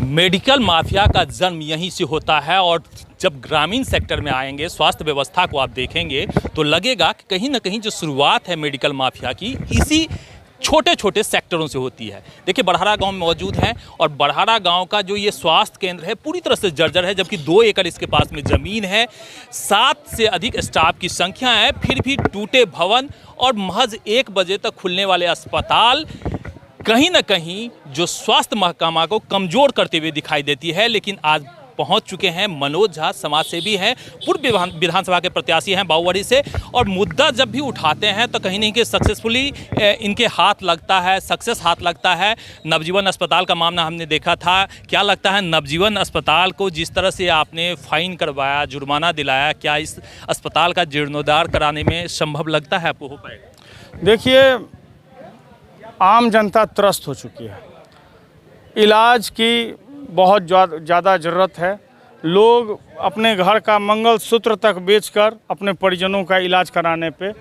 Medical mafia का जन्म यहीं से होता है और जब ग्रामीण सेक्टर में आएंगे, स्वास्थ्य व्यवस्था को आप देखेंगे तो लगेगा कि कहीं ना कहीं जो शुरुआत है मेडिकल माफिया की इसी छोटे छोटे सेक्टरों से होती है। देखिए, बड़हरा गांव में मौजूद हैं और बड़हरा गांव का जो ये स्वास्थ्य केंद्र है पूरी तरह से जर्जर है, जबकि 2 एकड़ इसके पास में ज़मीन है, 7 से अधिक स्टाफ की संख्या है, फिर भी टूटे भवन और महज 1 बजे तक खुलने वाले अस्पताल कहीं ना कहीं जो स्वास्थ्य महकमा को कमज़ोर करते हुए दिखाई देती है। लेकिन आज पहुंच चुके हैं मनोज झा, समाजसेवी हैं, पूर्व विधानसभा के प्रत्याशी हैं बावड़ी से, और मुद्दा जब भी उठाते हैं तो कहीं नहीं कि सक्सेसफुली इनके हाथ लगता है, सक्सेस हाथ लगता है। नवजीवन अस्पताल का मामला हमने देखा था। क्या लगता है नवजीवन अस्पताल को जिस तरह से आपने फाइन करवाया, जुर्माना दिलाया, क्या इस अस्पताल का जीर्णोद्धार कराने में संभव लगता है आपको हो पाएगा? देखिए, आम जनता त्रस्त हो चुकी है, इलाज की बहुत ज़्यादा ज़रूरत है। लोग अपने घर का मंगलसूत्र तक बेचकर अपने परिजनों का इलाज कराने पे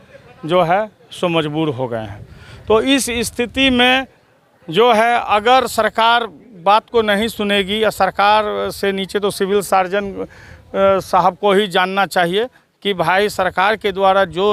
जो है सो मजबूर हो गए हैं। तो इस स्थिति में जो है अगर सरकार बात को नहीं सुनेगी, या सरकार से नीचे तो सिविल सर्जन साहब को ही जानना चाहिए कि भाई सरकार के द्वारा जो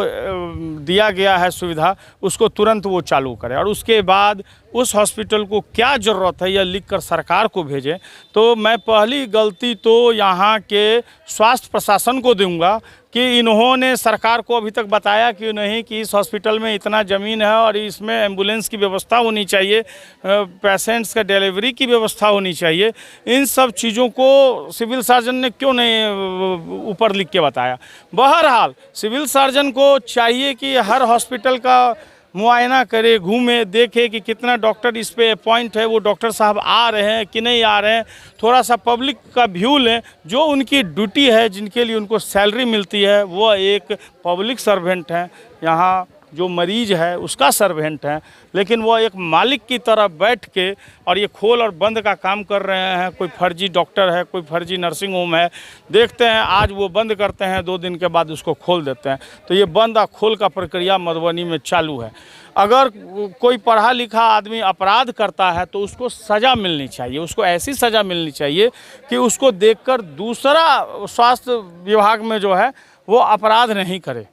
दिया गया है सुविधा उसको तुरंत वो चालू करें, और उसके बाद उस हॉस्पिटल को क्या ज़रूरत है यह लिखकर सरकार को भेजें। तो मैं पहली गलती तो यहाँ के स्वास्थ्य प्रशासन को दूंगा कि इन्होंने सरकार को अभी तक बताया कि नहीं कि इस हॉस्पिटल में इतना ज़मीन है और इसमें एम्बुलेंस की व्यवस्था होनी चाहिए, पेशेंट्स का डिलीवरी की व्यवस्था होनी चाहिए। इन सब चीज़ों को सिविल सर्जन ने क्यों नहीं ऊपर लिख के बताया? बहरहाल सिविल सर्जन को चाहिए कि हर हॉस्पिटल का मुआयना करे, घूमे, देखे कि कितना डॉक्टर इस पे अपॉइंट है, वो डॉक्टर साहब आ रहे हैं कि नहीं आ रहे हैं। थोड़ा सा पब्लिक का व्यू लें, जो उनकी ड्यूटी है, जिनके लिए उनको सैलरी मिलती है, वो एक पब्लिक सर्वेंट हैं, यहाँ जो मरीज है उसका सर्वेंट है, लेकिन वो एक मालिक की तरह बैठ के और ये खोल और बंद का काम कर रहे हैं। कोई फर्जी डॉक्टर है, कोई फर्जी नर्सिंग होम है, देखते हैं आज वो बंद करते हैं, 2 दिन के बाद उसको खोल देते हैं। तो ये बंद और खोल का प्रक्रिया मधुबनी में चालू है। अगर कोई पढ़ा लिखा आदमी अपराध करता है तो उसको सज़ा मिलनी चाहिए, उसको ऐसी सज़ा मिलनी चाहिए कि उसको देखकर दूसरा स्वास्थ्य विभाग में जो है वो अपराध नहीं करे।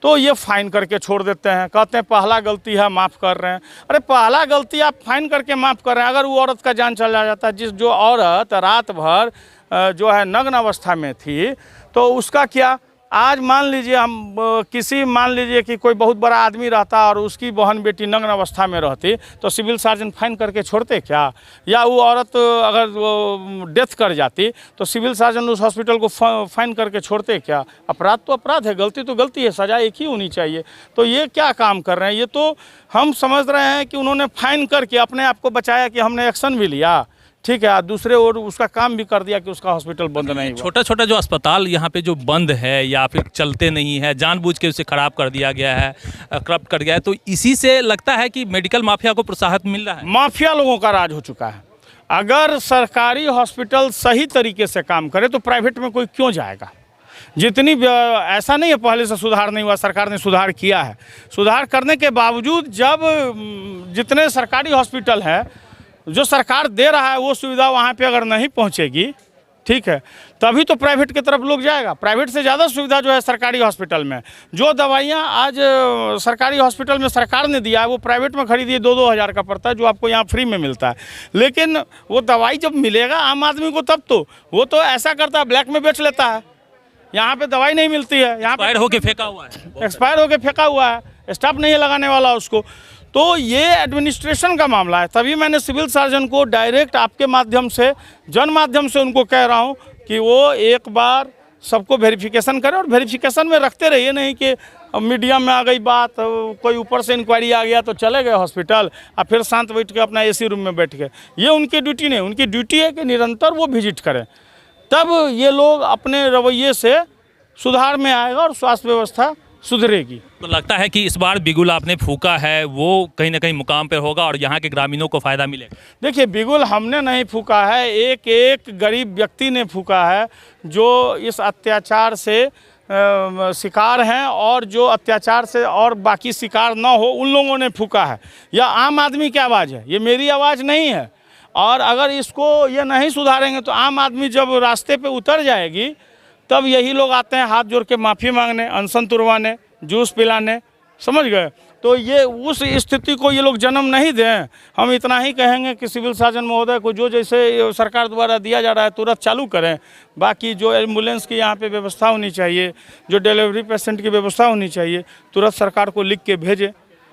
तो ये फाइन करके छोड़ देते हैं, कहते हैं पहला गलती है माफ़ कर रहे हैं। अरे पहला गलती आप फाइन करके माफ़ कर रहे हैं, अगर वो औरत का जान चला जाता है, जो औरत रात भर जो है नग्न अवस्था में थी, तो उसका क्या? आज मान लीजिए मान लीजिए कि कोई बहुत बड़ा आदमी रहता और उसकी बहन बेटी नग्न अवस्था में रहती, तो सिविल सर्जन फाइन करके छोड़ते क्या? या वो औरत अगर डेथ कर जाती तो सिविल सर्जन उस हॉस्पिटल को फाइन करके छोड़ते क्या? अपराध तो अपराध है, गलती तो गलती है, सज़ा एक ही होनी चाहिए। तो ये क्या काम कर रहे हैं? ये तो हम समझ रहे हैं कि उन्होंने फाइन करके अपने आप को बचाया कि हमने एक्शन भी लिया, ठीक है, दूसरे ओर उसका काम भी कर दिया कि उसका हॉस्पिटल बंद नहीं हुआ। छोटा छोटा जो अस्पताल यहाँ पे जो बंद है या फिर चलते नहीं है, जानबूझ के उसे खराब कर दिया गया है, करप्ट कर गया है, तो इसी से लगता है कि मेडिकल माफिया को प्रोत्साहन मिल रहा है। माफिया लोगों का राज हो चुका है। अगर सरकारी हॉस्पिटल सही तरीके से काम करे तो प्राइवेट में कोई क्यों जाएगा? जितनी ऐसा नहीं है पहले से सुधार नहीं हुआ, सरकार ने सुधार किया है। सुधार करने के बावजूद जब जितने सरकारी हॉस्पिटल हैं जो सरकार दे रहा है वो सुविधा वहाँ पे अगर नहीं पहुँचेगी, ठीक है, तभी तो प्राइवेट की तरफ लोग जाएगा। प्राइवेट से ज़्यादा सुविधा जो है सरकारी हॉस्पिटल में, जो दवाइयाँ आज सरकारी हॉस्पिटल में सरकार ने दिया है वो प्राइवेट में खरीदिए 2-2 हज़ार का पड़ता है, जो आपको यहाँ फ्री में मिलता है। लेकिन वो दवाई जब मिलेगा आम आदमी को तब तो वो तो ऐसा करता है, ब्लैक में बेच लेता है। यहाँ पे दवाई नहीं मिलती है, यहाँ एक्सपायर होके फेंका हुआ है, एक्सपायर होके फेंका हुआ है, स्टाफ नहीं है लगाने वाला उसको। तो ये एडमिनिस्ट्रेशन का मामला है। तभी मैंने सिविल सर्जन को डायरेक्ट आपके माध्यम से, जन माध्यम से उनको कह रहा हूँ कि वो एक बार सबको वेरिफिकेशन करें, और वेरिफिकेशन में रखते रहिए, नहीं कि मीडिया में आ गई बात, कोई ऊपर से इंक्वायरी आ गया तो चले गए हॉस्पिटल और फिर शांत बैठ के अपना एसी रूम में बैठ गए। ये उनकी ड्यूटी नहीं, उनकी ड्यूटी है कि निरंतर वो विजिट करें, तब ये लोग अपने रवैये से सुधार में आएगा और स्वास्थ्य व्यवस्था सुधरेगी। तो लगता है कि इस बार बिगुल आपने फूका है वो कहीं ना कहीं मुकाम पर होगा और यहाँ के ग्रामीणों को फ़ायदा मिलेगा। देखिए, बिगुल हमने नहीं फूका है, एक एक गरीब व्यक्ति ने फूका है जो इस अत्याचार से शिकार हैं, और जो अत्याचार से और बाकी शिकार ना हो उन लोगों ने फूका है। यह आम आदमी की आवाज़ है, ये मेरी आवाज़ नहीं है। और अगर इसको ये नहीं सुधारेंगे तो आम आदमी जब रास्ते पे उतर जाएगी तब यही लोग आते हैं हाथ जोड़ के माफ़ी मांगने, अनशन तुड़वाने, जूस पिलाने, समझ गए। तो ये उस स्थिति को ये लोग जन्म नहीं दें। हम इतना ही कहेंगे कि सिविल सर्जन महोदय को जो जैसे सरकार द्वारा दिया जा रहा है तुरंत चालू करें। बाकी जो एम्बुलेंस की यहाँ पे व्यवस्था होनी चाहिए, जो डिलीवरी पेशेंट की व्यवस्था होनी चाहिए, तुरंत सरकार को लिख के भेजें।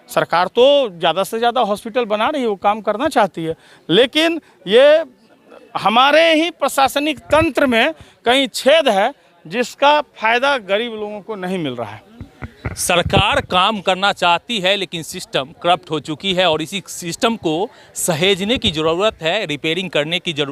सरकार तो ज़्यादा से ज़्यादा हॉस्पिटल बना रही है, वो काम करना चाहती है, लेकिन ये हमारे ही प्रशासनिक तंत्र में कहीं छेद है जिसका फ़ायदा गरीब लोगों को नहीं मिल रहा है। सरकार काम करना चाहती है लेकिन सिस्टम करप्ट हो चुकी है और इसी सिस्टम को सहेजने की ज़रूरत है, रिपेयरिंग करने की ज़रूरत